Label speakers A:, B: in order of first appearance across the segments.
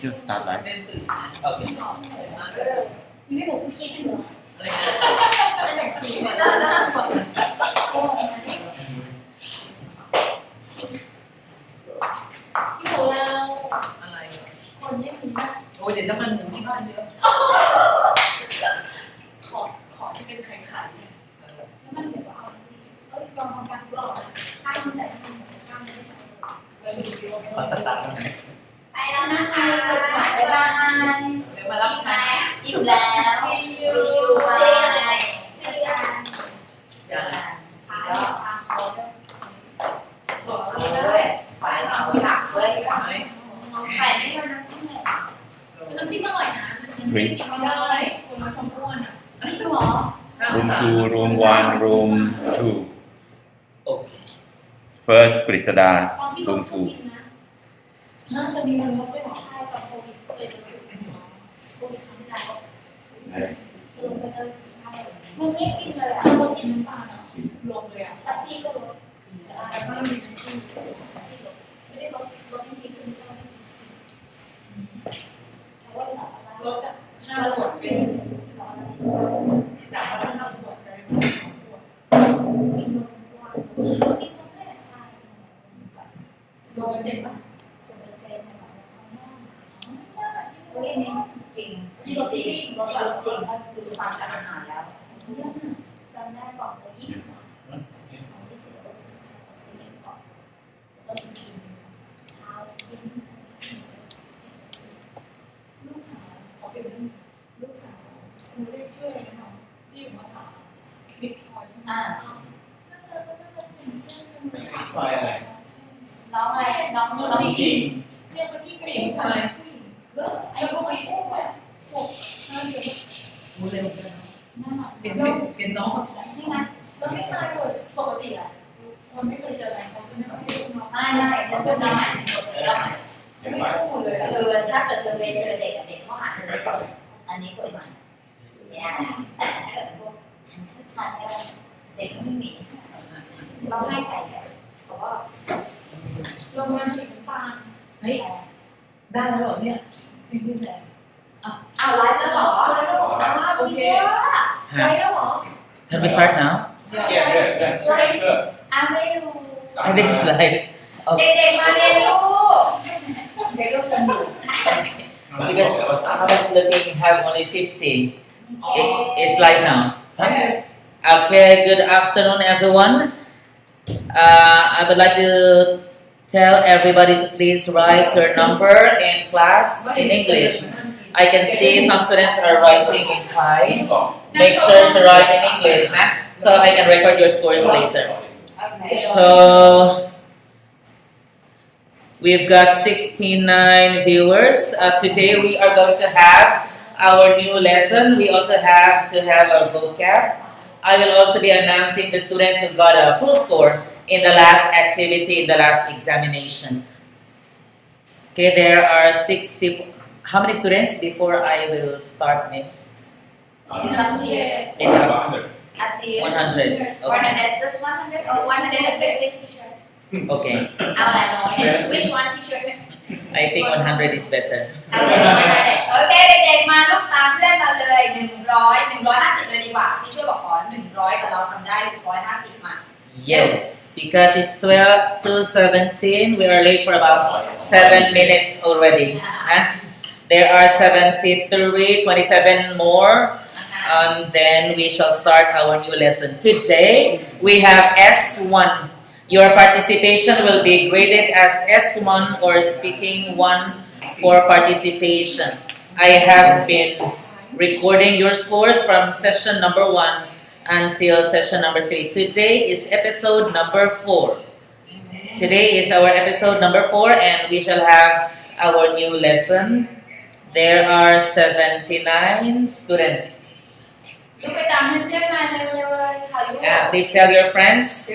A: 就打来。
B: 因为我是天的。ที่โตแล้วอะไรคนนี้มีมากโอ้ยเดี๋ยวน้ำมันหมูที่บ้านเยอะขอที่เป็นไข่ไข่เนี่ยน้ำมันหมูก็เอาลองทำการกรอบข้าวมันใส่น้ำมันหมูข้าวไม่ได้ใช้แล้วดูดิว่าสตาร์ทไปแล้วนะคะบ๊ายบายเดี๋ยวมารับใช้อิ่มแล้วซีอูจ้าบอกเลยฝ่ายเราผักด้วยฝ่ายไม่โดนน้ำจิ้มเลยน้ำจิ้มอร่อยนะน้ำจิ้มกินไม่ได้คนมันคงอ้วนอ่ะนี่คือหรอ
A: room 2 room 1 room 2 first กฤษดา room 2
B: น่าจะมีมันลดด้วยใช่กับโควิดเคยจะอยู่เป็นโควิดครั้งที่แล้วลงไปเลยมันไม่กินเลยอ่ะคนกินน้ำตาลอ่ะลงเลยอ่ะแท็กซี่ก็ลดแต่ไม่มีแท็กซี่ไม่ได้ลดที่ดีขึ้นใช่ไหมแต่ว่าลดจาก5 ขวดเป็นจากวันละ5 ขวดกลายเป็น2 ขวดอีกคนแรกใช่0%ป่ะโอ้ยนี่จริงนี่จริงก็คือความสะอาดแล้วจำได้บอกเลย20 บาทของที่ซื้อก็ซื้อก่อนก็กินเช้ากินลูกสาวเขาเป็นลูกสาวคุณได้ช่วยไหมน้องที่อยู่ม.3คลิปพอยใช่ไหมน่าจะช่วยจังเลยคอยอะไรน้องอะไรน้องจริงเนี่ยเมื่อกี้ผู้หญิงใช่ไหมไอ้พวกไอ้อุ้มแบบพวกนั่นเลยมูเร็วเลยนั่นแหละเป็นน้องใช่ไหมแล้วไม่ตายเลยปกติอ่ะคนไม่เคยเจออะไรเขาจะไม่ค่อยให้ลูกน้องไม่ฉันพูดได้ใหม่หมดเลยใหม่ไม่พูดเลยคือถ้าเกิดเจอเด็กกับเด็กเขาหาเรื่องก่อนอันนี้กฎหมายเนี่ยแต่ถ้าเกิดพวกฉันก็เด็กไม่มีเราให้ใส่เลยเพราะว่าลงมาฉีดน้ำตาลเฮ้ยได้แล้วเหรอเนี่ยดิ้นเลยอ้าวไลฟ์แล้วเหรอโอเคไลฟ์แล้วเหรอ
C: Can we start now?
D: Yes.
B: ไม่รู้
C: This is live.
B: เด็กๆมาเรียนรู้เด็กก็คงอยู่
C: Because I was looking have only 50. It's live now.
B: Yes.
C: Okay, good afternoon everyone. I would like to tell everybody to please write your number in class in English. I can see some students are writing in Thai. Make sure to write in English, so I can record your scores later. So we've got 69 viewers. Today we are going to have our new lesson. We also have to have our vocab. I will also be announcing the students who got a full score in the last activity, in the last examination. Okay, there are 60. How many students before I will start, Miss?
B: It's up to you.
C: It's up
B: 100.
C: 100. Okay.
B: 100, just 100 or 150 teacher.
C: Okay.
B: Which one teacher?
C: I think 100 is better.
B: โอเคเด็กๆมาลูกตามเพื่อนมาเลย150เลยดีกว่าที่ช่วยบอกขอ100แต่เราทำได้150มา
C: Yes, because it's 12 to 17. We are late for about 7 minutes already. There are 73, 27 more. And then we shall start our new lesson. Today we have S1. Your participation will be graded as S1 or speaking 1 for participation. I have been recording your scores from session number 1 until session number 3. Today is episode number 4. Today is our episode number 4 and we shall have our new lesson. There are 79 students. Please tell your friends.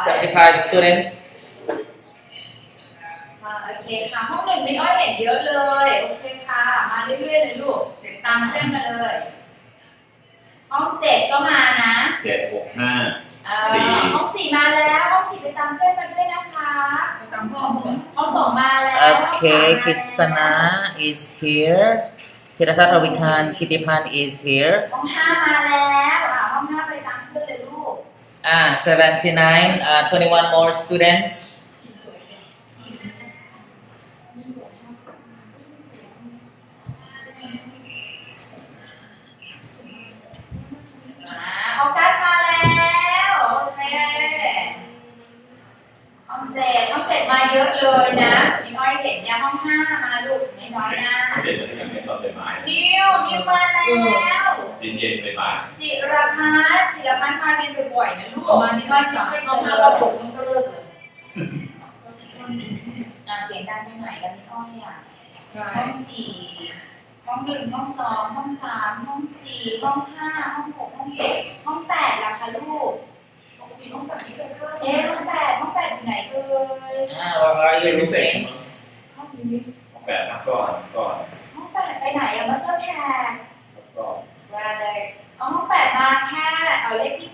C: 75 students.
B: โอเคค่ะห้อง1ไม่อ้อยเห็นเยอะเลยโอเคค่ะมาเรื่อยๆเลยลูกเดี๋ยวตามเส้นมาเลยห้อง7ก็มานะ
D: 7 6 5
B: ห้อง4มาแล้วห้อง4ไปตามเพื่อนมาด้วยนะคะตามห้อง2มาแล้ว
C: Okay, Kitsana is here. Kiratata Wikan Kitipan is here.
B: ห้อง5มาแล้วห้อง5ไปตามเพื่อนเลยลูก
C: 79, 21 more students.
B: ห้อง9มาแล้วโอเคห้อง7มาเยอะเลยนะนี่น้อยเห็นเนี่ยห้อง5มาลูกน้อยนะ
D: เด็กมันยังไม่ตอนใบไม้
B: นิวมาแล้ว
D: ดินเย็นใบไม้
B: จิรพัฒน์มาเรียนบ่อยๆนะลูก
E: มานี่ว่าจะให้เขามาเราผมมันก็เลิกเลย
B: เสียงดังไปไหนกันนี่อ้อยห้อง4ห้อง1ห้อง2ห้อง3ห้อง4ห้อง5ห้อง6ห้อง7ห้อง8ล่ะคะลูกห้อง8ที่เกิดขึ้นห้อง8อยู่ไหนเอ่ย
C: Where are you, roommate?
B: ห้องนี้
D: แบบนับก่อน
B: ห้อง8ไปไหนมาเซอร์แคร์
D: นับก่อน
B: ว่าเลยห้อง8มาแค่เลขที่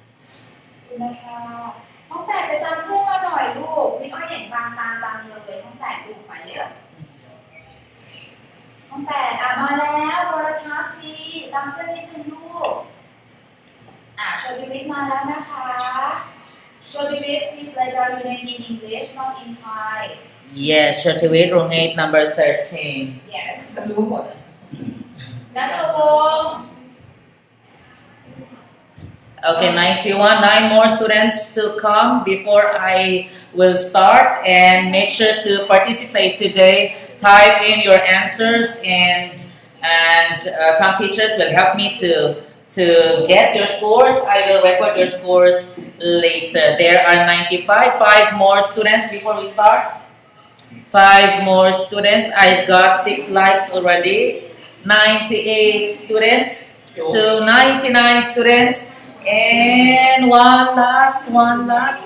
B: 8คุณนะคะห้อง8ไปตามเพื่อนมาหน่อยลูกนี่อ้อยเห็นบางตาจังเลยห้อง8ดูไปเยอะห้อง8มาแล้วโทรทัศน์สิตามเพื่อนนิดนึงลูกโชติวิทย์มาแล้วนะคะโชติวิทย์ please write down your name in English not in Thai
C: Yes, Shortway, room 8, number 13.
B: yes
E: รู้หมด
B: นัทวงศ์
C: Okay, 91, 9 more students to come before I will start, and make sure to participate today. Type in your answers, and some teachers will help me to get your scores. I will record your scores later. There are 95, 5 more students before we start. 5 more students. I've got 6 likes already. 98 students to 99 students. And one last,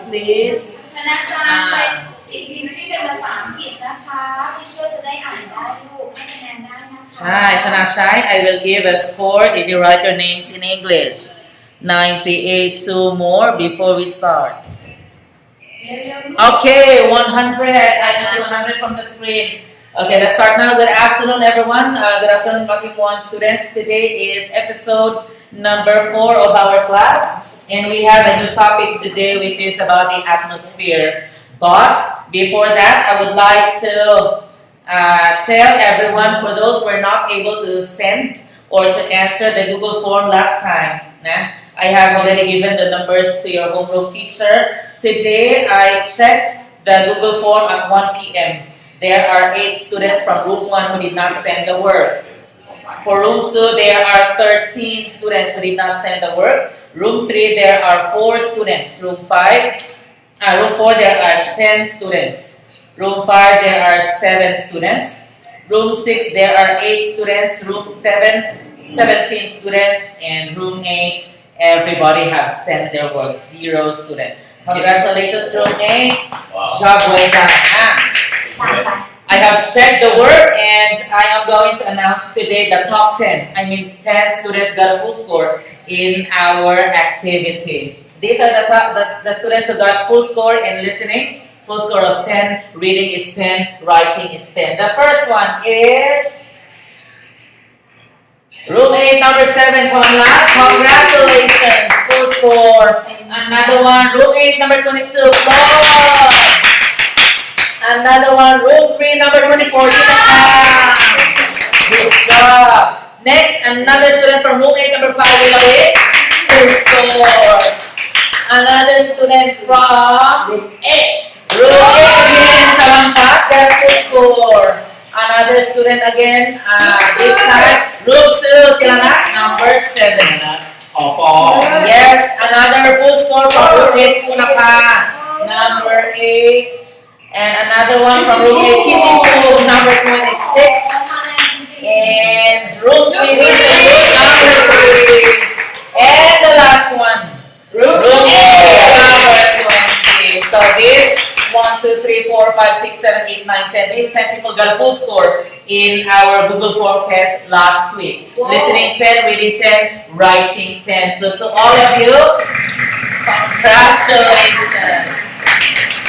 C: please.
B: ชนะการเป็นสิ่งพิมพ์ชื่อเป็นภาษาอังกฤษนะคะที่เชื่อจะได้อ่านได้ลูกให้คะแนนได้นะคะ
C: Shana Shai, I will give a score if you write your names in English. 98, 2 more before we start. Okay, 100. I can see 100 from the screen. Okay, let's start now. Good afternoon, everyone. Good afternoon, Module 1 students. Today is episode number 4 of our class, and we have a new topic today, which is about the atmosphere. But before that, I would like to tell everyone, for those who are not able to send or to answer the Google form last time, I have already given the numbers to your homeroom teacher. Today, I checked the Google form at 1 p.m. There are 8 students from room 1 who did not send the work. For room 2, there are 13 students who did not send the work. Room 3, there are 4 students. Room 4, there are 10 students. Room 5, there are 7 students. Room 6, there are 8 students. Room 7, 17 students. And room 8, everybody have sent their work. 0 students. Congratulations, room 8.
D: Wow.
C: Job well done. I have checked the work, and I am going to announce today the top 10. 10 students got a full score in our activity. These are the students who got full score in listening, full score of 10, reading is 10, writing is 10. The first one is room 8, number 7, congratulations, full score. Another one, room 8, number 22, Another one, room 3, number 24, Good job. Next, another student from room 8, number 5, Willow, full score. Another student from room 8. Room 8 again, Salampat, got full score. Another student again, this time, room 2, Silangat, number 7. Yes, another full score from room 8, Punapa, number 8. And another one from room 8, Kitty Pool, number 26. And room 3, number 3. And the last one, room 8, number 20. So this 1, 2, 3, 4, 5, 6, 7, 8, 9, 10. These 10 people got a full score in our Google Form test last week. Whoa. Listening 10, reading 10, writing 10. So to all of you, Congratulations.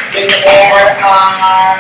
C: There are,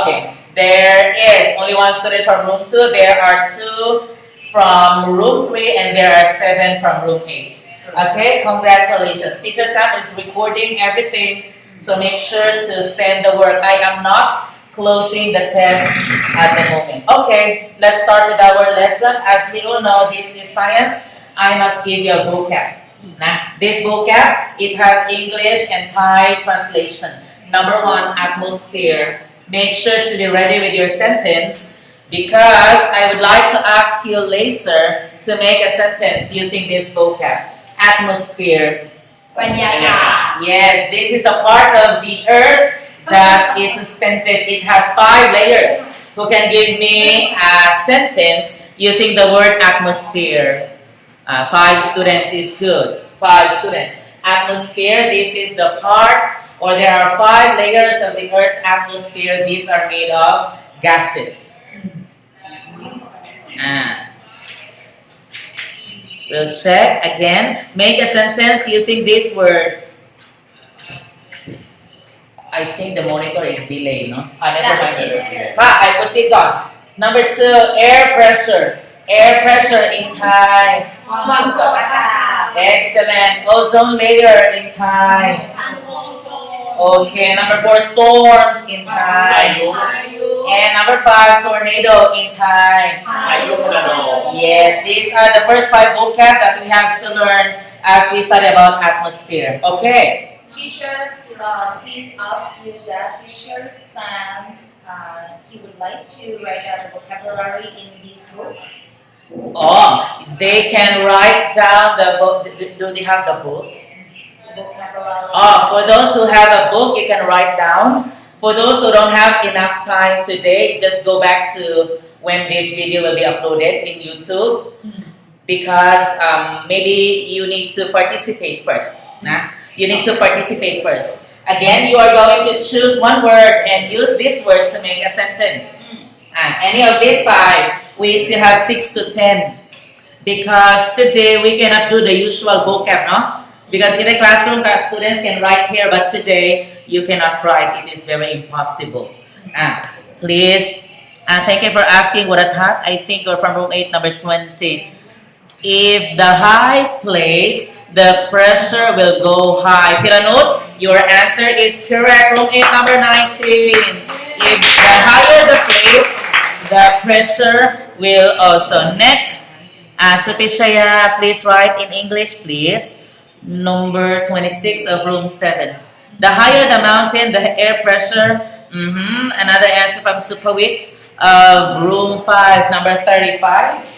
C: okay, there is only one student from room 2. There are 2 from room 3 and there are 7 from room 8. Okay, congratulations. Teacher Sam is recording everything, so make sure to send the work. I am not closing the test at the moment. Okay, let's start with our lesson. As we all know, this is science. I must give you a vocab. Now, this vocab, it has English and Thai translation. Number 1, atmosphere. Make sure to be ready with your sentence because I would like to ask you later to make a sentence using this vocab. Atmosphere. Yes, this is a part of the earth that is suspended. It has 5 layers. Who can give me a sentence using the word atmosphere? 5 students is good. 5 students. Atmosphere, this is the part, or there are 5 layers of the earth's atmosphere. These are made of gases. We'll check again. Make a sentence using this word. I think the monitor is delayed, no? Never mind. I proceed on. Number 2, air pressure. Air pressure in Thai. Excellent. Ozone layer in Thai. Okay, number 4, storms in Thai. And number 5, tornado in Thai. Yes, these are the first 5 vocab that we have to learn as we study about atmosphere. Okay.
E: Teacher, Steve asked you that teacher Sam, he would like to write out the vocabulary in this book.
C: Oh, they can write down the book. Do they have the book?
E: Vocabulary.
C: Oh, for those who have a book, you can write down. For those who don't have enough time today, just go back to when this video will be uploaded in YouTube. Because maybe you need to participate first. Nah? You need to participate first. Again, you are going to choose one word and use this word to make a sentence. Any of these 5, we still have 6 to 10. Because today we cannot do the usual vocab, no? Because in the classroom, our students can write here, but today you cannot write. It is very impossible. Please, thank you for asking what I thought. I think you're from room 8, number 20. If the high place, the pressure will go high. Piranut, your answer is correct. Room 8, number 19. If the higher the place, the pressure will also. Next, Sapishaya, please write in English, please. Number 26 of room 7. The higher the mountain, the air pressure. Another answer from Supawit of room 5, number 35.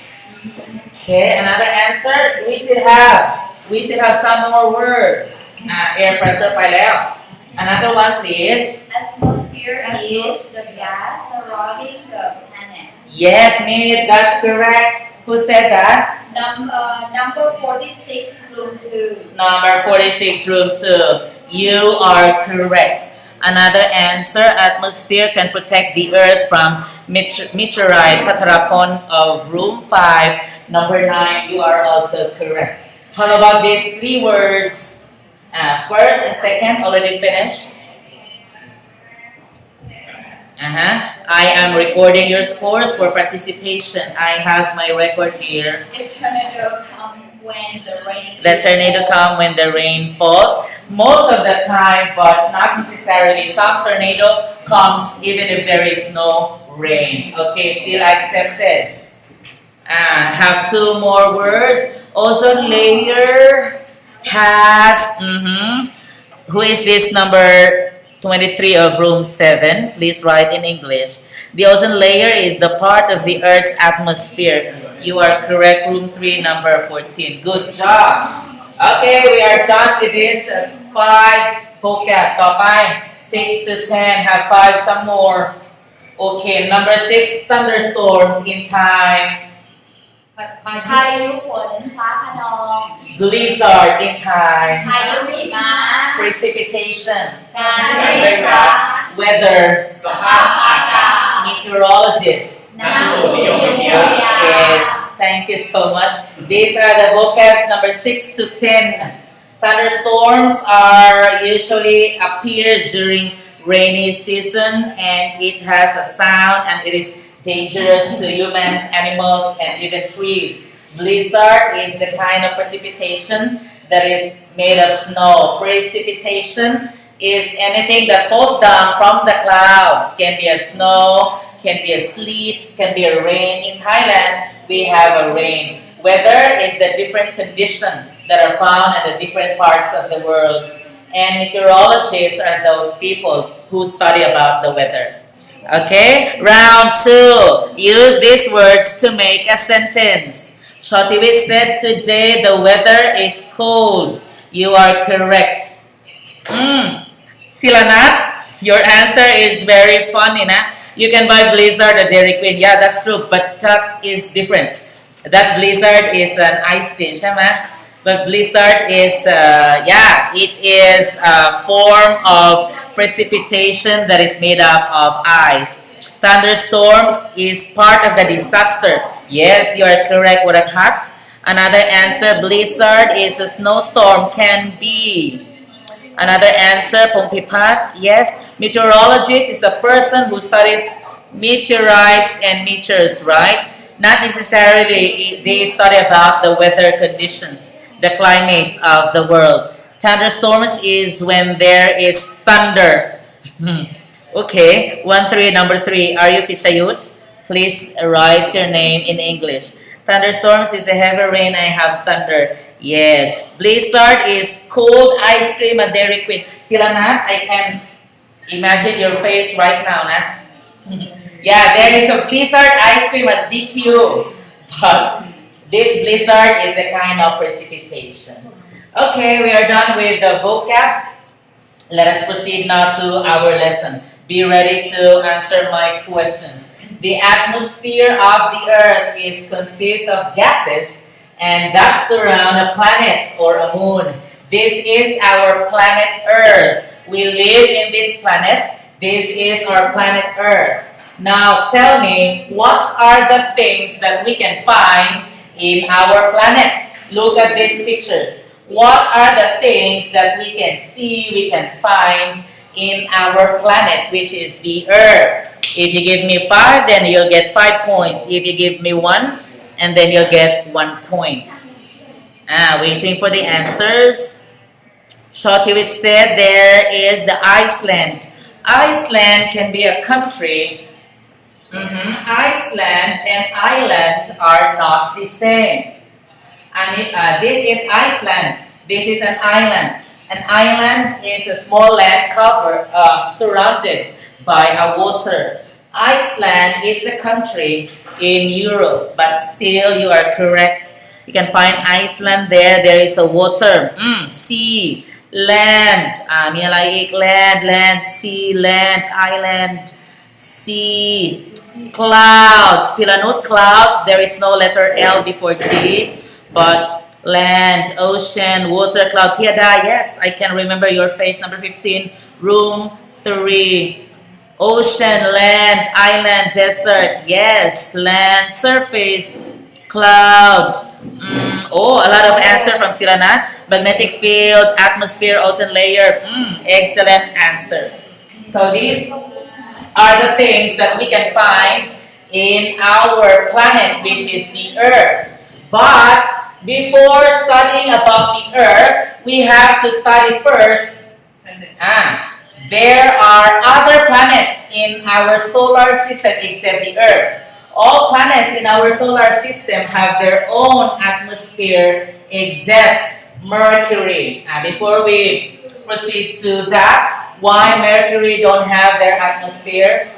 C: Okay, another answer. We still have some more words. Air pressure pa leo. Another one, please.
E: Atmosphere is the gas surrounding the planet.
C: Yes, Miss, that's correct. Who said that?
E: Number 46, room 2.
C: Number 46, room 2. You are correct. Another answer, atmosphere can protect the earth from meteorite. Patarapon of room 5. Number 9, you are also correct. How about these 3 words? First and second, already finished. I am recording your scores for participation. I have my record here.
E: The tornado comes when the rain.
C: The tornado comes when the rain falls. Most of the time, but not necessarily. Some tornado comes even if there is no rain. Okay, still accepted. Have 2 more words. Ozone layer has. Who is this number 23 of room 7? Please write in English. The ozone layer is the part of the Earth's atmosphere. You are correct, room 3, number 14. Good job. Okay, we are done with this 5 vocab.ต่อไป 6 to 10. Have 5 some more. Okay, number 6, thunderstorms in Thai.
E: พายุฝนฟ้าคะนอง
C: Blizzard in Thai.
E: พายุหิมะ
C: Precipitation.
E: การเร่งรัด
C: Weather.
E: สภาพอากาศ
C: Meteorologist.
E: นักอุตุนิยมวิทยา
C: Okay. Thank you so much. These are the vocabs number 6 to 10. Thunderstorms are usually appear during rainy season, and it has a sound, and it is dangerous to humans, animals, and even trees. Blizzard is the kind of precipitation that is made of snow. Precipitation is anything that falls down from the clouds. Can be a snow, can be a sleet, can be a rain. In Thailand, we have a rain. Weather is the different conditions that are found in the different parts of the world. And meteorologists are those people who study about the weather. Okay, round 2. Use these words to make a sentence. Shotivit said today the weather is cold. You are correct. Silanat, your answer is very funny, na? You can buy Blizzard or Dairy Queen. Yeah, that's true, but that is different. That Blizzard is an ice cream, shama? But Blizzard is, it is a form of precipitation that is made up of ice. Thunderstorms is part of the disaster. Yes, you are correct, Warakat. Another answer, blizzard is a snowstorm, can be. Another answer, Pongpipat. Yes, meteorologist is a person who studies meteorites and meteors, right? Not necessarily they study about the weather conditions, the climate of the world. Thunderstorms is when there is thunder. Okay, 1-3, number 3. Are you Pichayut? Please write your name in English. Thunderstorms is the heavy rain, I have thunder. Yes. Blizzard is cold ice cream at Dairy Queen. Silanat, I can imagine your face right now, na? Yeah, there is a blizzard ice cream at DQ. But this blizzard is a kind of precipitation. Okay, we are done with the vocab. Let us proceed now to our lesson. Be ready to answer my questions. The atmosphere of the earth consists of gases, and that surround a planet or a moon. This is our planet Earth. We live in this planet. This is our planet Earth. Now tell me, what are the things that we can find in our planet? Look at these pictures. What are the things that we can see, we can find in our planet, which is the Earth? If you give me 5, then you'll get 5 points. If you give me 1, and then you'll get 1 point. Waiting for the answers. Shotivit said there is the Iceland. Iceland can be a country. Iceland and island are not the same. And this is Iceland. This is an island. An island is a small land covered, surrounded by a water. Iceland is a country in Europe, but still you are correct. You can find Iceland there. There is a water, sea, land. Land, sea, land, island, sea, clouds. Pilanut, clouds. There is no letter L before D, but land, ocean, water, cloud. Tiada, yes, I can remember your face. Number 15, room 3. Ocean, land, island, desert. Yes, land, surface, cloud. A lot of answer from Silana. Magnetic field, atmosphere, ozone layer. Excellent answers. So these are the things that we can find in our planet, which is the Earth. But before studying about the Earth, we have to study first. There are other planets in our solar system except the Earth. All planets in our solar system have their own atmosphere except Mercury. Before we proceed to that, why Mercury don't have their atmosphere?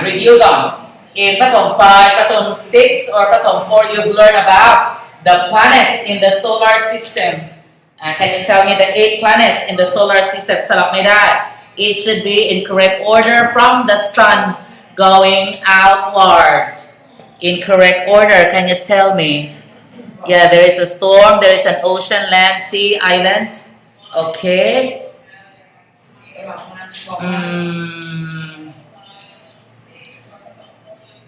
C: Review them. In Patom 5, Patom 6, or Patom 4, you've learned about the planets in the solar system. Can you tell me the 8 planets in the solar system? Salak mayได้. It should be in correct order from the sun going outward. In correct order, can you tell me? Yeah, there is a storm, there is an ocean, land, sea, island. Okay.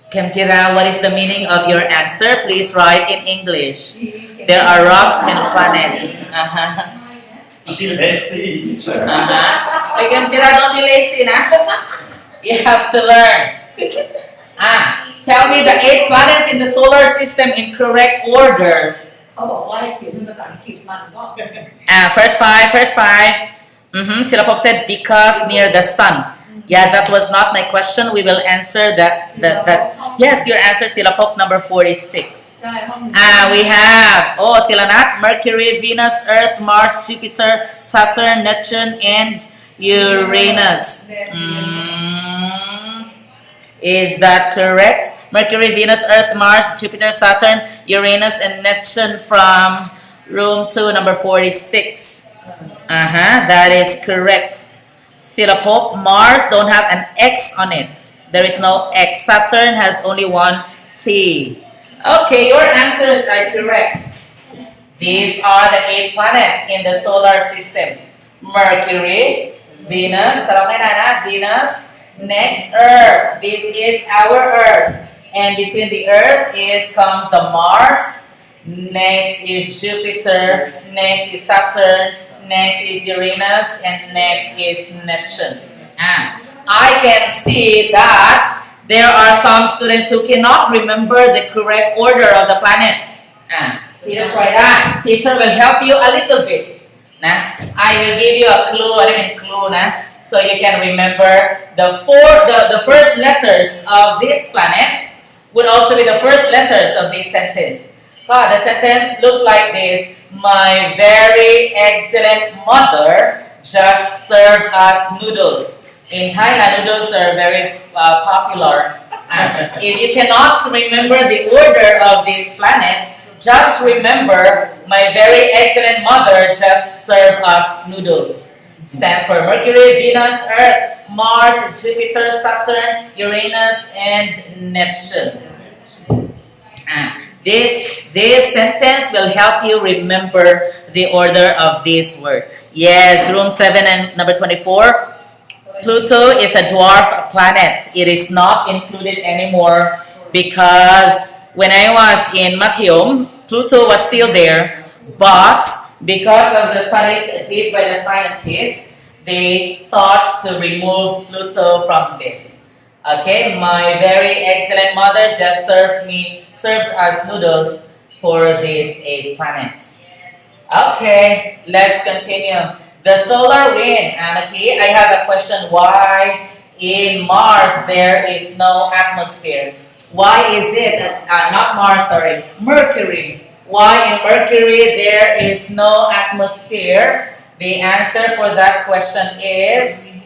C: Kemjira, what is the meaning of your answer? Please write in English. There are rocks and planets.
D: Lazy teacher.
C: Hey, Kemjira, don't be lazy, nah. You have to learn. Tell me the 8 planets in the solar system in correct order.
B: เขาบอกว่าให้เขียนเป็นภาษาอังกฤษมันก็
C: First five. Silapop said because near the sun. Yeah, that was not my question. We will answer that. Yes, your answer, Silapop, number 46.
B: ใช่ห้อง
C: We have, Silanat, Mercury, Venus, Earth, Mars, Jupiter, Saturn, Neptune, and Uranus. Is that correct? Mercury, Venus, Earth, Mars, Jupiter, Saturn, Uranus, and Neptune from room 2, number 46. That is correct. Silapop, Mars don't have an X on it. There is no X. Saturn has only one T. Okay, your answers are correct. These are the 8 planets in the solar system. Mercury, Venus, Venus, next Earth. This is our Earth. And between the Earth comes the Mars. Next is Jupiter. Next is Saturn. Next is Uranus. And next is Neptune. I can see that there are some students who cannot remember the correct order of the planet. Teacher try that. Teacher will help you a little bit. I will give you a clue. So you can remember the first letters of this planet would also be the first letters of this sentence. The sentence looks like this. My very excellent mother just served us noodles. In Thailand, noodles are very popular. If you cannot remember the order of this planet, just remember my very excellent mother just served us noodles. Stands for Mercury, Venus, Earth, Mars, Jupiter, Saturn, Uranus, and Neptune. This sentence will help you remember the order of this word. Yes, room 7 and number 24. Pluto is a dwarf planet. It is not included anymore because when I was in Mathium, Pluto was still there, but because of the studies did by the scientists, they thought to remove Pluto from this. Okay, my very excellent mother just served us noodles for these 8 planets. Okay, let's continue. The solar wind, Anaki, I have a question. Why in Mars there is no atmosphere? Why is it, not Mars, sorry, Mercury? Why in Mercury there is no atmosphere? The answer for that question is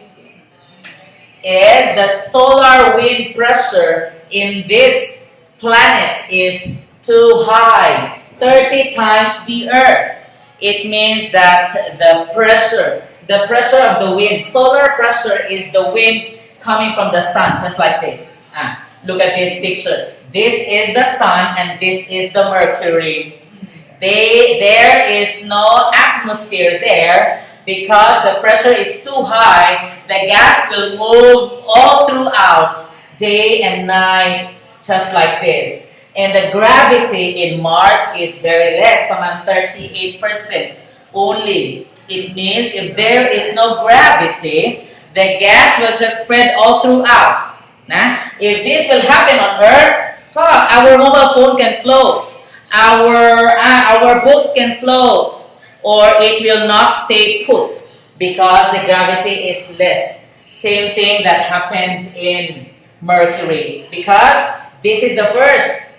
C: the solar wind pressure in this planet is too high, 30 times the Earth. It means that the pressure of the wind, solar pressure is the wind coming from the sun, just like this. Look at this picture. This is the sun and this is the Mercury. There is no atmosphere there because the pressure is too high. The gas will move all throughout, day and night, just like this. And the gravity in Mars is very less, around 38% only. It means if there is no gravity, the gas will just spread all throughout. If this will happen on Earth, our mobile phone can float, our books can float, or it will not stay put because the gravity is less. Same thing that happened in Mercury because this is the first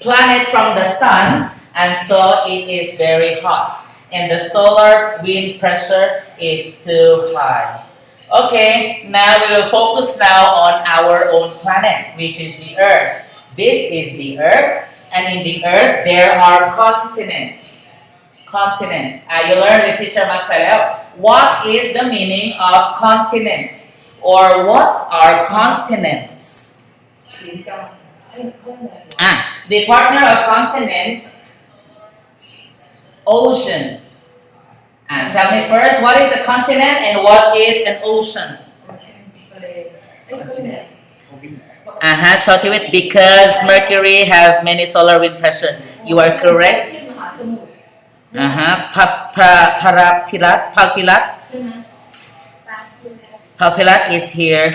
C: planet from the sun, and so it is very hot. And the solar wind pressure is too high. Okay, now we will focus now on our own planet, which is the Earth. This is the Earth, and in the Earth there are continents. You learned with teacher Max Paleo. What is the meaning of continent? Or what are continents? The partner of continent, oceans. Tell me first, what is a continent and what is an ocean? Short with because Mercury have many solar wind pressure. You are correct. Papilat is here.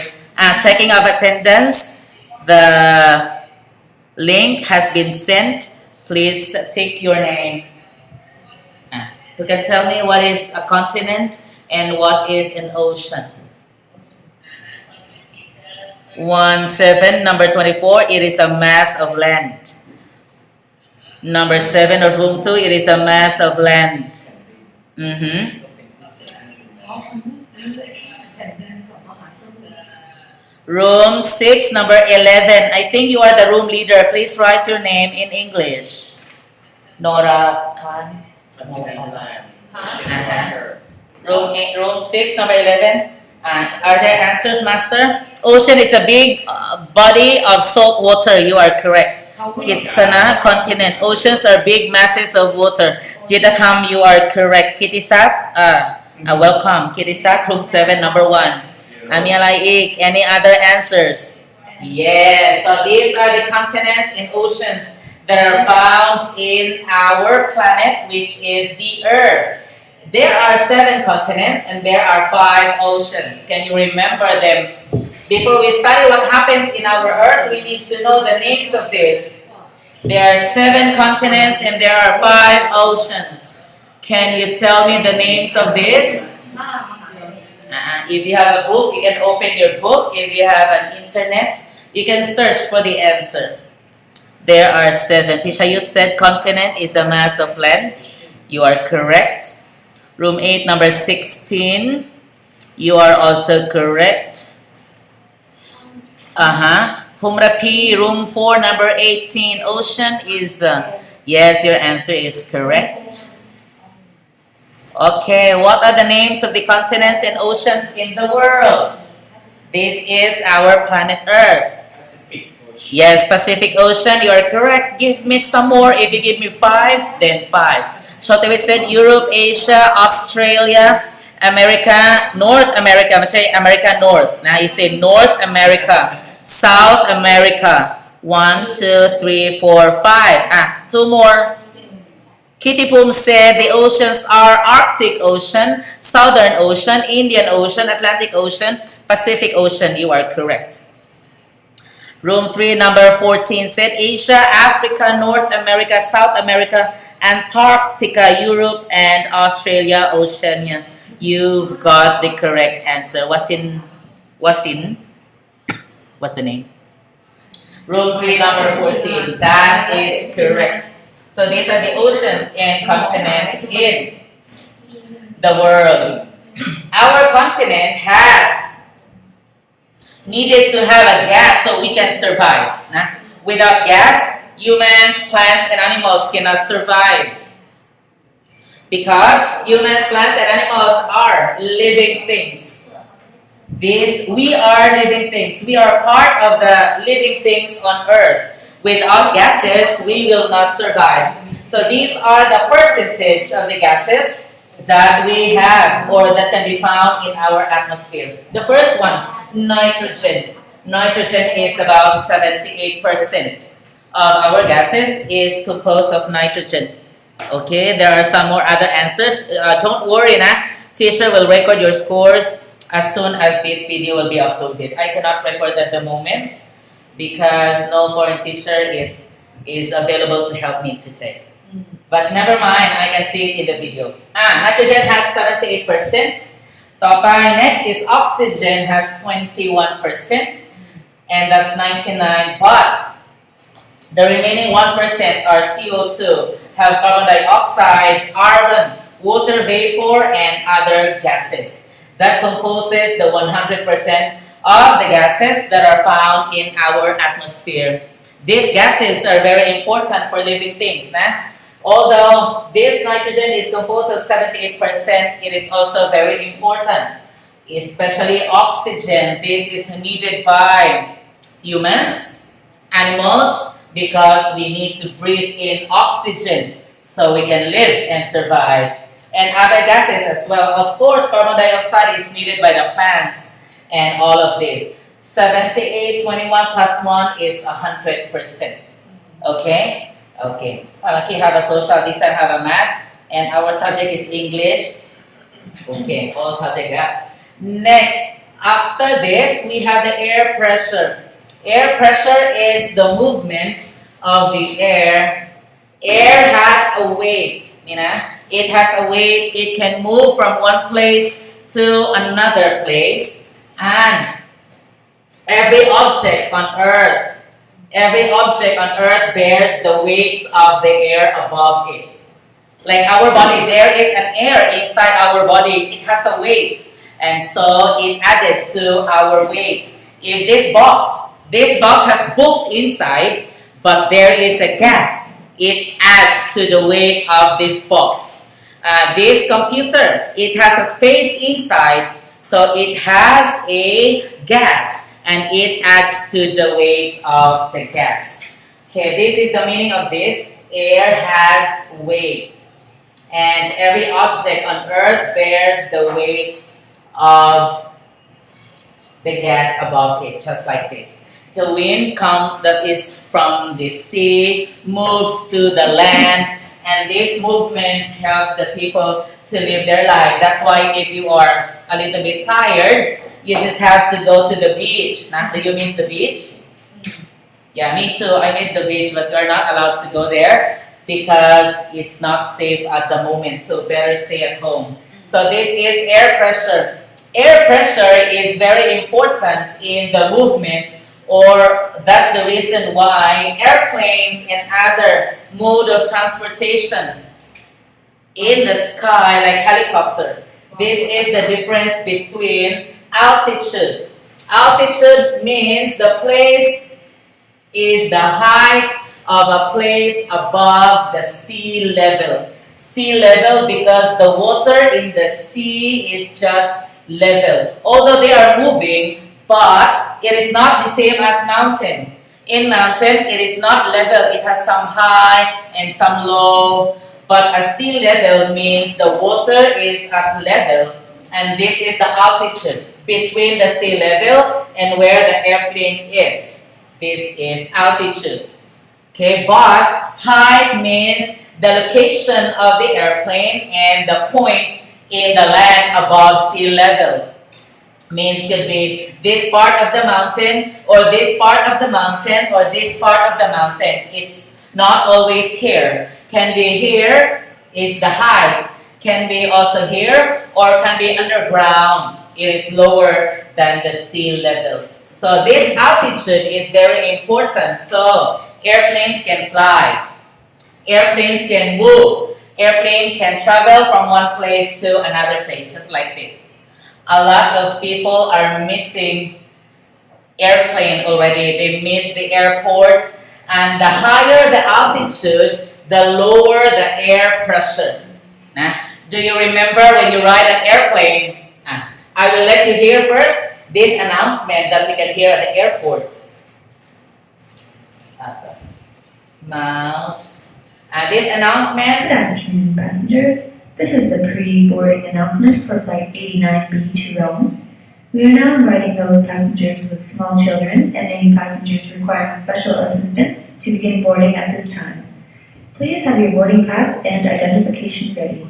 C: Checking of attendance. The link has been sent. Please take your name. You can tell me what is a continent and what is an ocean. 17, number 24, it is a mass of land. Number 7 of room 2, it is a mass of land. Room 6, number 11. I think you are the room leader. Please write your name in English. Nora Khan. Room 6, number 11. Are there answers, Master? Ocean is a big body of salt water. You are correct. Kitsana, continent. Oceans are big masses of water. Jitatham, you are correct. Kitisak, welcome. Kitisak, room 7, number 1. Amialaik, any other answers? Yes, so these are the continents and oceans that are found in our planet, which is the Earth. There are 7 continents and there are 5 oceans. Can you remember them? Before we study what happens in our Earth, we need to know the names of this. There are 7 continents and there are 5 oceans. Can you tell me the names of this? If you have a book, you can open your book. If you have an internet, you can search for the answer. There are 7. Tishayut said continent is a mass of land. You are correct. Room 8, number 16. You are also correct. Humrapi, room 4, number 18. Ocean is, yes, your answer is correct. Okay, what are the names of the continents and oceans in the world? This is our planet Earth. Yes, Pacific Ocean, you are correct. Give me some more. If you give me 5, then 5. Shotawit said Europe, Asia, Australia, America, North America. America North. Now you say North America, South America. 1, 2, 3, 4, 5. 2 more. Kitty Poom said the oceans are Arctic Ocean, Southern Ocean, Indian Ocean, Atlantic Ocean, Pacific Ocean. You are correct. Room 3, number 14 said Asia, Africa, North America, South America, Antarctica, Europe, and Australia, Oceania. You've got the correct answer. What's the name? Room 3, number 14. That is correct. So these are the oceans and continents in the world. Our continent has needed to have a gas so we can survive. Without gas, humans, plants, and animals cannot survive. Because humans, plants, and animals are living things. We are living things. We are part of the living things on earth. Without gases, we will not survive. So these are the percentage of the gases that we have or that can be found in our atmosphere. The first one, nitrogen. Nitrogen is about 78% of our gases is composed of nitrogen. Okay, there are some more other answers. Don't worry, teacher will record your scores as soon as this video will be uploaded. I cannot record at the moment because no foreign teacher is available to help me today. But never mind, I can see it in the video. Nitrogen has 78%. Next is oxygen has 21%. And that's 99. But the remaining 1% are CO2, have carbon dioxide, argon, water vapor, and other gases. That composes the 100% of the gases that are found in our atmosphere. These gases are very important for living things. Although this nitrogen is composed of 78%, it is also very important, especially oxygen. This is needed by humans, animals, because we need to breathe in oxygen so we can live and survive. And other gases as well. Of course, carbon dioxide is needed by the plants and all of this. 78, 21 plus 1 is 100%. Okay? Okay. Malaki have a social, this time have a math, and our subject is English. Okay, all subject that. Next, after this, we have the air pressure. Air pressure is the movement of the air. Air has a weight, you know. It has a weight. It can move from one place to another place. And every object on Earth bears the weight of the air above it. Like our body, there is an air inside our body. It has a weight. And so it added to our weight. If this box has books inside, but there is a gas, it adds to the weight of this box. This computer, it has a space inside, so it has a gas, and it adds to the weight of the gas. Okay, this is the meaning of this. Air has weight. And every object on Earth bears the weight of the gas above it, just like this. The wind that is from the sea moves to the land, and this movement helps the people to live their life. That's why if you are a little bit tired, you just have to go to the beach. Do you miss the beach? Yeah, me too. I miss the beach, but we're not allowed to go there because it's not safe at the moment, so better stay at home. So this is air pressure. Air pressure is very important in the movement, or that's the reason why airplanes and other mode of transportation in the sky, like helicopter, this is the difference between altitude. Altitude means the place is the height of a place above the sea level. Sea level because the water in the sea is just level. Although they are moving, but it is not the same as mountain. In mountain, it is not level. It has some high and some low. But a sea level means the water is at level. And this is the altitude between the sea level and where the airplane is. This is altitude. Okay, but height means the location of the airplane and the point in the land above sea level. Means could be this part of the mountain, or this part of the mountain, or this part of the mountain. It's not always here. Can be here is the height. Can be also here, or can be underground. It is lower than the sea level. So this altitude is very important. So airplanes can fly. Airplanes can move. Airplane can travel from one place to another place, just like this. A lot of people are missing airplane already. They miss the airport. And the higher the altitude, the lower the air pressure. Do you remember when you ride an airplane? I will let you hear first this announcement that we can hear at the airport. Sorry. Mouse. This announcement.
F: Good afternoon, passengers. This is the pre-boarding announcement for Flight 89B to Rome. We are now inviting those passengers with small children and any passengers requiring special assistance to begin boarding at this time. Please have your boarding pass and identification ready.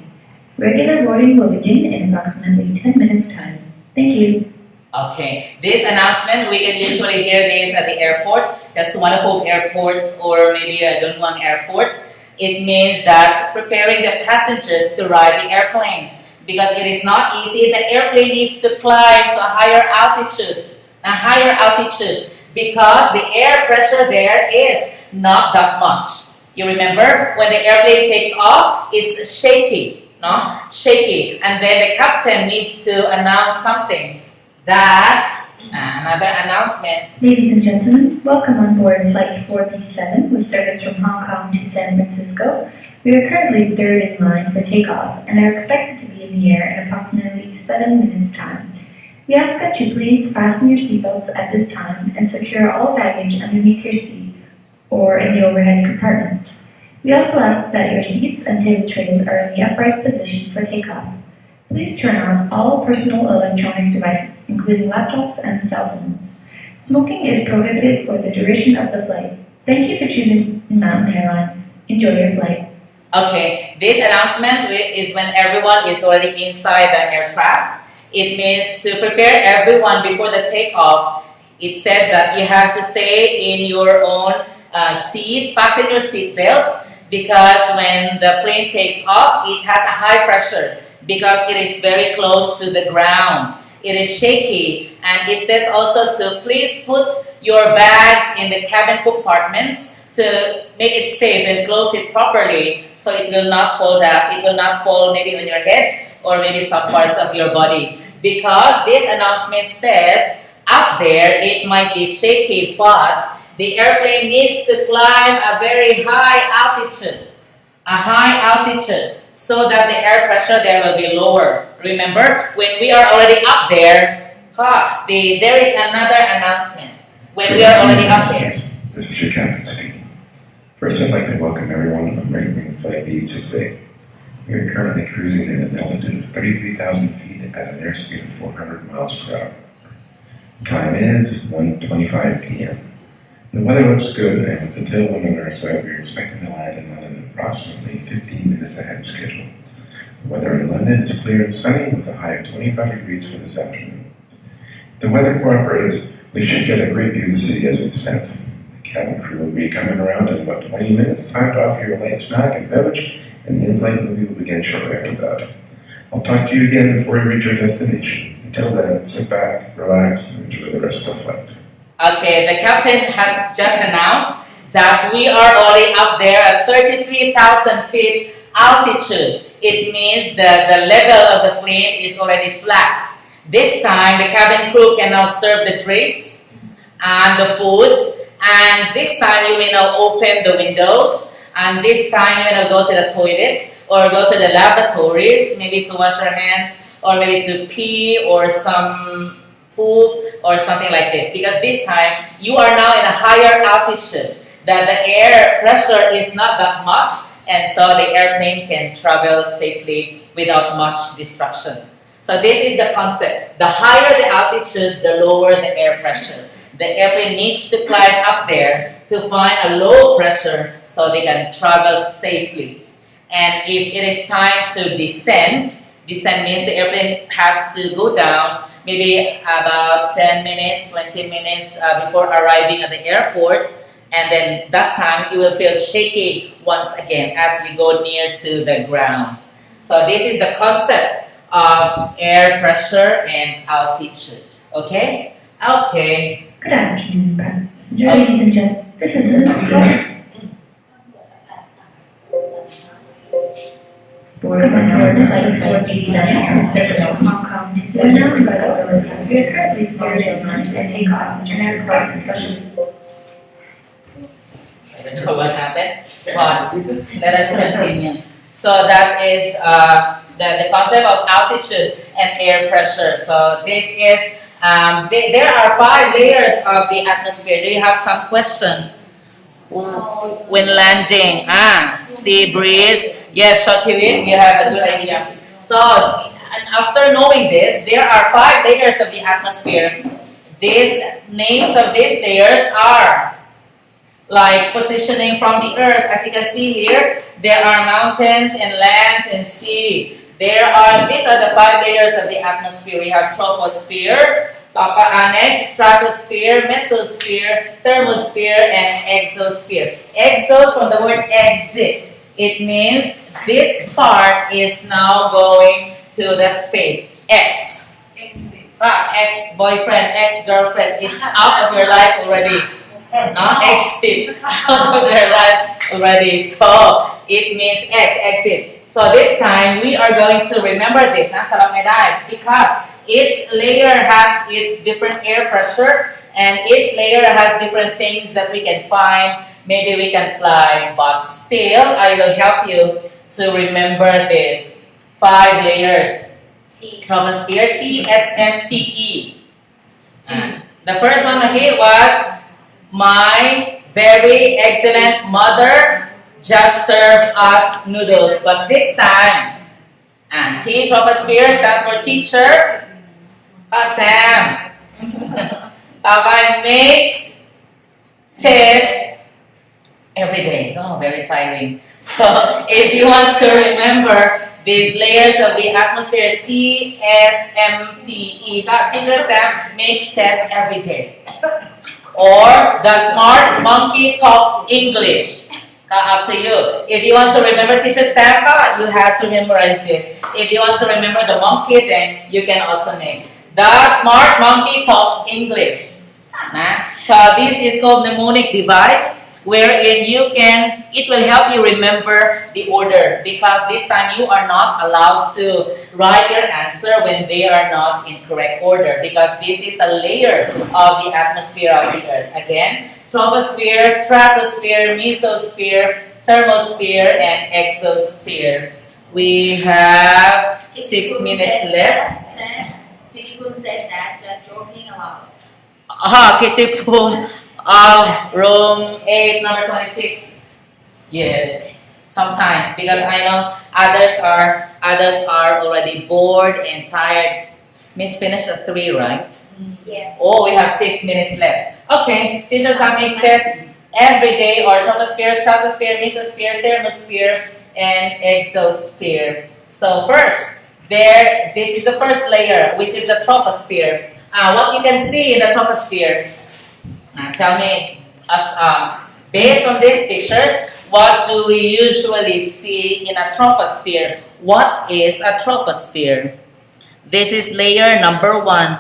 F: Regular boarding will begin in approximately 10 minutes' time. Thank you.
C: Okay, this announcement, we can usually hear this at the airport. That's Suvarnabhumi Airport or maybe a Dunhuang Airport. It means that preparing the passengers to ride the airplane, because it is not easy. The airplane needs to climb to a higher altitude, because the air pressure there is not that much. You remember when the airplane takes off, it's shaky, and then the captain needs to announce something. Another announcement.
F: Ladies and gentlemen, welcome on board Flight 437 with service from Hong Kong to San Francisco. We are currently third in line for takeoff and are expected to be in the air in approximately 7 minutes' time. We ask that you please fasten your seatbelts at this time and secure all baggage underneath your seat or in the overhead compartments. We also ask that your seats and table trays are in the upright position for takeoff. Please turn off all personal electronic devices, including laptops and cell phones. Smoking is prohibited for the duration of the flight. Thank you for choosing Mountain Airlines. Enjoy your flight.
C: Okay, this announcement is when everyone is already inside the aircraft. It means to prepare everyone before the takeoff. It says that you have to stay in your own seat, fasten your seat belt, because when the plane takes off, it has a high pressure because it is very close to the ground. It is shaky, and it says also to please put your bags in the cabin compartments to make it safe and close it properly so it will not fall down. It will not fall maybe on your head or maybe some parts of your body, because this announcement says up there it might be shaky, but the airplane needs to climb a very high altitude, so that the air pressure there will be lower. Remember, when we are already up there, there is another announcement. When we are already up there.
G: This is your captain speaking. First, I'd like to welcome everyone on Right-Wing Flight B68. We are currently cruising at an altitude of 33,000 feet at an airspeed of 400 miles per hour. Time is 1:25 p.m. The weather looks good, and with the tailwind on our side, we are expecting to land in London approximately 15 minutes ahead of schedule. The weather in London is clear and sunny with a high of 25 degrees for this afternoon. If the weather cooperates, we should get a great view of the city as we descend. The cabin crew will be coming around in about 20 minutes. Time to offer your light snack and beverage, and the in-flight movie will begin shortly after that. I'll talk to you again before you reach your destination. Until then, sit back, relax, and enjoy the rest of the flight.
C: Okay, the captain has just announced that we are already up there at 33,000 feet altitude. It means that the level of the plane is already flat. This time, the cabin crew can now serve the drinks and the food. And this time, you may now open the windows. And this time, you may now go to the toilet or go to the lavatories, maybe to wash your hands or maybe to pee or some food or something like this, because this time you are now in a higher altitude, that the air pressure is not that much, and so the airplane can travel safely without much destruction. So this is the concept. The higher the altitude, the lower the air pressure. The airplane needs to climb up there to find a low pressure so they can travel safely. And if it is time to descend means the airplane has to go down maybe about 10 minutes, 20 minutes before arriving at the airport. And then that time you will feel shaky once again as we go near to the ground. So this is the concept of air pressure and altitude. Okay? Okay.
F: Good afternoon, passengers. Ladies and gentlemen, this is Welcome on board Flight 487 service from Hong Kong to Vietnam by the Order. We are currently starting lines and takeoff and aircraft discussion.
C: I don't know what happened, but let us continue. So that is the concept of altitude and air pressure. So this is, there are 5 layers of the atmosphere. Do you have some question? When landing, sea breeze, yes, short period, you have a good idea. So, and after knowing this, there are 5 layers of the atmosphere. These names of these layers are like positioning from the earth. As you can see here, there are mountains and lands and sea. These are the 5 layers of the atmosphere. We have troposphere, next, stratosphere, mesosphere, thermosphere, and exosphere. Exos from the word exit. It means this part is now going to the space. X. Ex-boyfriend, ex-girlfriend is out of your life already. Exit. Out of your life already. So it means X, exit. So this time we are going to remember this. Because each layer has its different air pressure, and each layer has different things that we can find. Maybe we can fly, but still I will help you to remember this 5 layers. Troposphere, TSMTE. The first one was my very excellent mother just served us noodles, but this time, and Troposphere stands for teacher. Sam. I makes test every day. Oh, very tiring. So if you want to remember these layers of the atmosphere, TSMTE, that teacher Sam makes tests every day. Or the smart monkey talks English. Up to you. If you want to remember teacher Sampa, you have to memorize this. If you want to remember the monkey, then you can also name. The smart monkey talks English. So this is called mnemonic device, wherein it will help you remember the order, because this time you are not allowed to write your answer when they are not in correct order, because this is a layer of the atmosphere of the Earth. Again, troposphere, stratosphere, mesosphere, thermosphere, and exosphere. We have 6 minutes left.
E: Kitty Poom said that just joking aloud.
C: Kitty Poom of room 8, number 26. Yes, sometimes, because I know others are already bored and tired. Miss finished at 3, right?
E: Yes.
C: Oh, we have 6 minutes left. Okay, teachers have makes tests every day, or troposphere, stratosphere, mesosphere, thermosphere, and exosphere. So first, this is the first layer, which is the troposphere. What you can see in the troposphere? Tell me, based on these pictures, what do we usually see in a troposphere? What is a troposphere? This is layer number 1.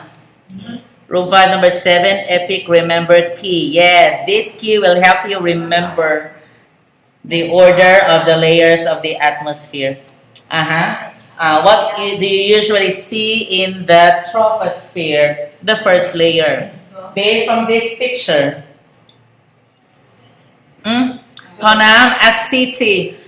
C: Room 5, number 7, epic remember key. Yes, this key will help you remember the order of the layers of the atmosphere. What do you usually see in the troposphere? The first layer. Based on this picture. Honam, a city.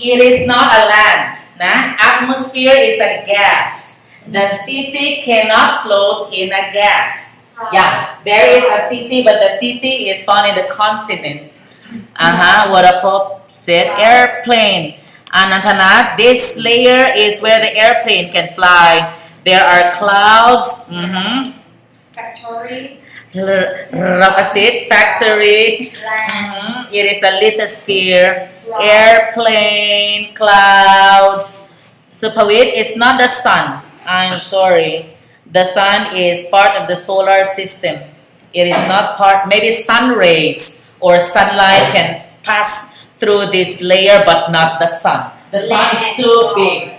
C: It is not a land. Atmosphere is a gas. The city cannot float in a gas. Yeah, there is a city, but the city is found in the continent. What a pop said. Airplane. Anantana, this layer is where the airplane can fly. There are clouds.
E: Factory.
C: Opposite, factory. It is a lithosphere. Airplane, clouds. Supawit is not the sun. I'm sorry. The sun is part of the solar system. It is not part, maybe sun rays or sunlight can pass through this layer, but not the sun. The sun is too big.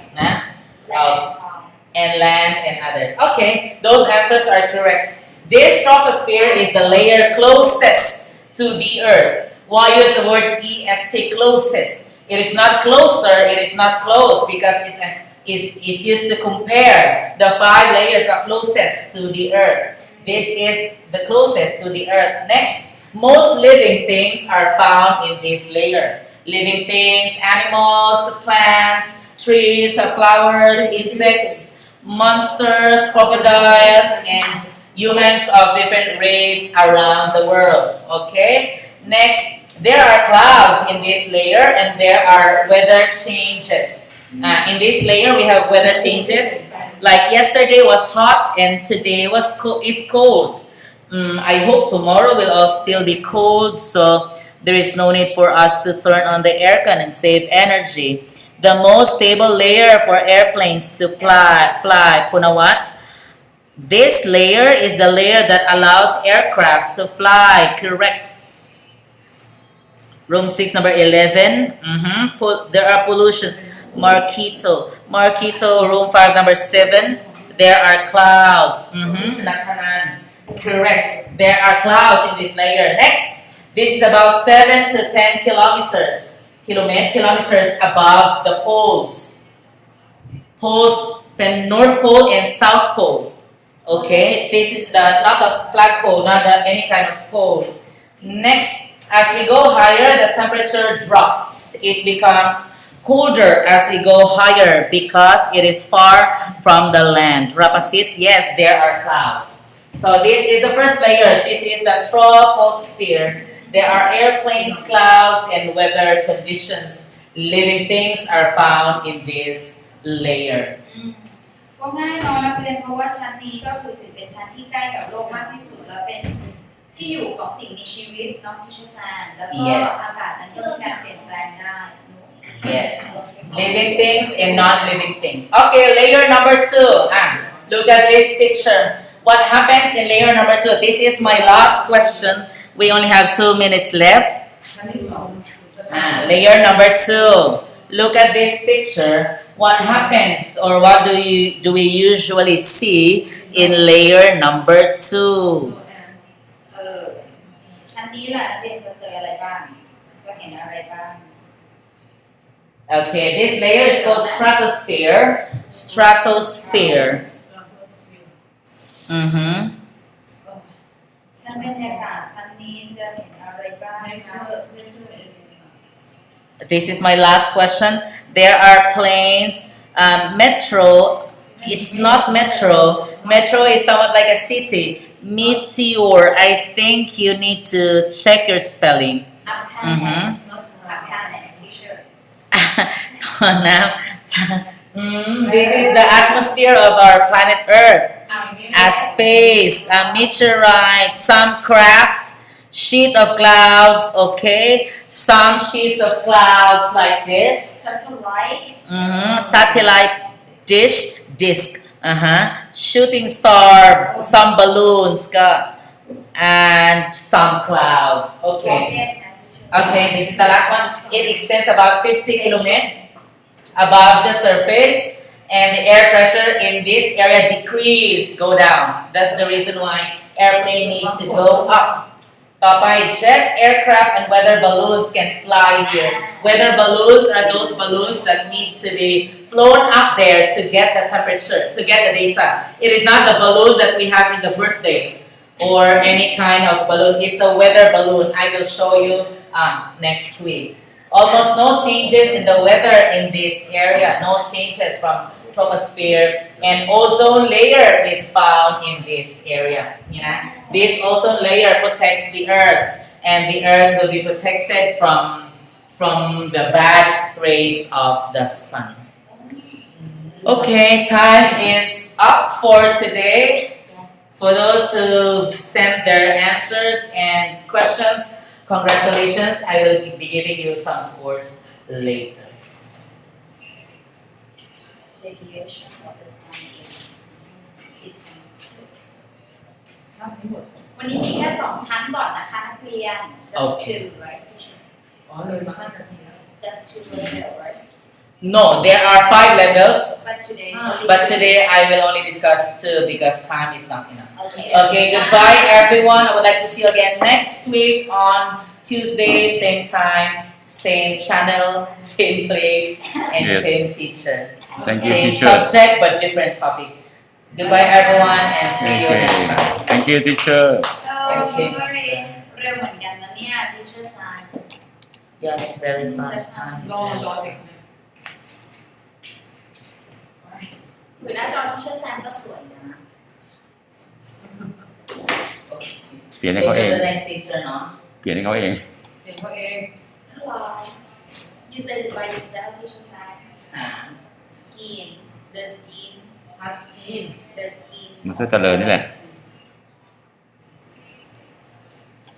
C: And land and others. Okay, those answers are correct. This troposphere is the layer closest to the Earth. Why use the word EST, closest? It is not closer, it is not close, because it's used to compare the 5 layers that are closest to the Earth. This is the closest to the Earth. Next, most living things are found in this layer. Living things, animals, plants, trees, flowers, insects, monsters, crocodiles, and humans of different race around the world. Okay? Next, there are clouds in this layer, and there are weather changes. In this layer, we have weather changes. Like yesterday was hot, and today is cold. I hope tomorrow will all still be cold, so there is no need for us to turn on the aircon and save energy. The most stable layer for airplanes to fly, Punawat. This layer is the layer that allows aircraft to fly, correct. Room 6, number 11. There are pollutions. Marquito, room 5, number 7. There are clouds. Correct. There are clouds in this layer. Next, this is about 7 to 10 kilometers above the poles. North Pole and South Pole. Okay, this is not the flagpole, not any kind of pole. Next, as we go higher, the temperature drops. It becomes colder as we go higher because it is far from the land. Rapasit, yes, there are clouds. So this is the first layer. This is the troposphere. There are airplanes, clouds, and weather conditions. Living things are found in this layer.
E: ก็ง่ายเนาะนักเรียนเพราะว่าชั้นนี้ก็คือถือเป็นชั้นที่ใกล้กับโลกมากที่สุดและเป็นที่อยู่ของสิ่งมีชีวิตเนาะที่ชูซานแล้วก็อากาศนั้นก็มีการเปลี่ยนแปลงได้
C: Yes. Living things and non-living things. Okay, layer number 2. Look at this picture. What happens in layer number 2? This is my last question. We only have 2 minutes left. Layer number 2. Look at this picture. What happens or what do we usually see in layer number 2?
E: ชั้นนี้แหละนักเรียนจะเจออะไรบ้างจะเห็นอะไรบ้าง
C: Okay, this layer is called stratosphere. Stratosphere.
E: ชั้นบรรยากาศชั้นนี้จะเห็นอะไรบ้างคะ
C: This is my last question. There are planes, metro. It's not metro. Metro is somewhat like a city. Meteor. I think you need to check your spelling.
E: A planet, not a planet, teacher.
C: Now, this is the atmosphere of our planet Earth. A space, a meteorite, some craft, sheet of clouds, okay? Some sheets of clouds like this.
E: Satellite.
C: Satellite disc. Shooting star, some balloons, and some clouds. Okay. Okay, this is the last one. It extends about 50 kilometers above the surface, and the air pressure in this area go down. That's the reason why airplane need to go up. ต่อไป jet aircraft and weather balloons can fly here. Weather balloons are those balloons that need to be flown up there to get the temperature, to get the data. It is not the balloon that we have in the birthday or any kind of balloon. It's a weather balloon. I will show you next week. Almost no changes in the weather in this area. No changes from troposphere, and ozone layer is found in this area. This ozone layer protects the earth, and the earth will be protected from the bad rays of the sun. Okay, time is up for today. For those who sent their answers and questions, congratulations. I will be giving you some scores later.
E: Deviation of the sun in detail. วันนี้มีแค่2ชั้นก่อนนะคะนักเรียน just two right just two level right
C: No, there are 5 levels,
E: but today
C: I will only discuss 2 because time is not enough.
E: okay
C: Okay, goodbye everyone. I would like to see you again next week on Tuesday, same time, same channel, same place, and
A: Yes.
C: same teacher.
A: Thank you,
C: Same
A: teacher.
C: subject but different topic. Goodbye everyone and see you
A: Okay.
C: next time.
A: Thank you, teacher.
C: Okay.
E: เร็วเหมือนกันนะเนี่ย teacher sign
C: Yeah, it's very fast time. is very-
E: คือหน้าจอ teacher sign ก็สวยนะ
C: Okay.
A: เปลี่ยนให้
C: Okay,
A: เขาเอ
C: so
A: ง
C: the next teacher, no?
A: เปลี่ยนให้เขาเอง
E: You said it by yourself teacher sign
C: Ah.
E: skin the skin
C: Skin.
E: the skin
A: มันก็เจริญนี่แหละ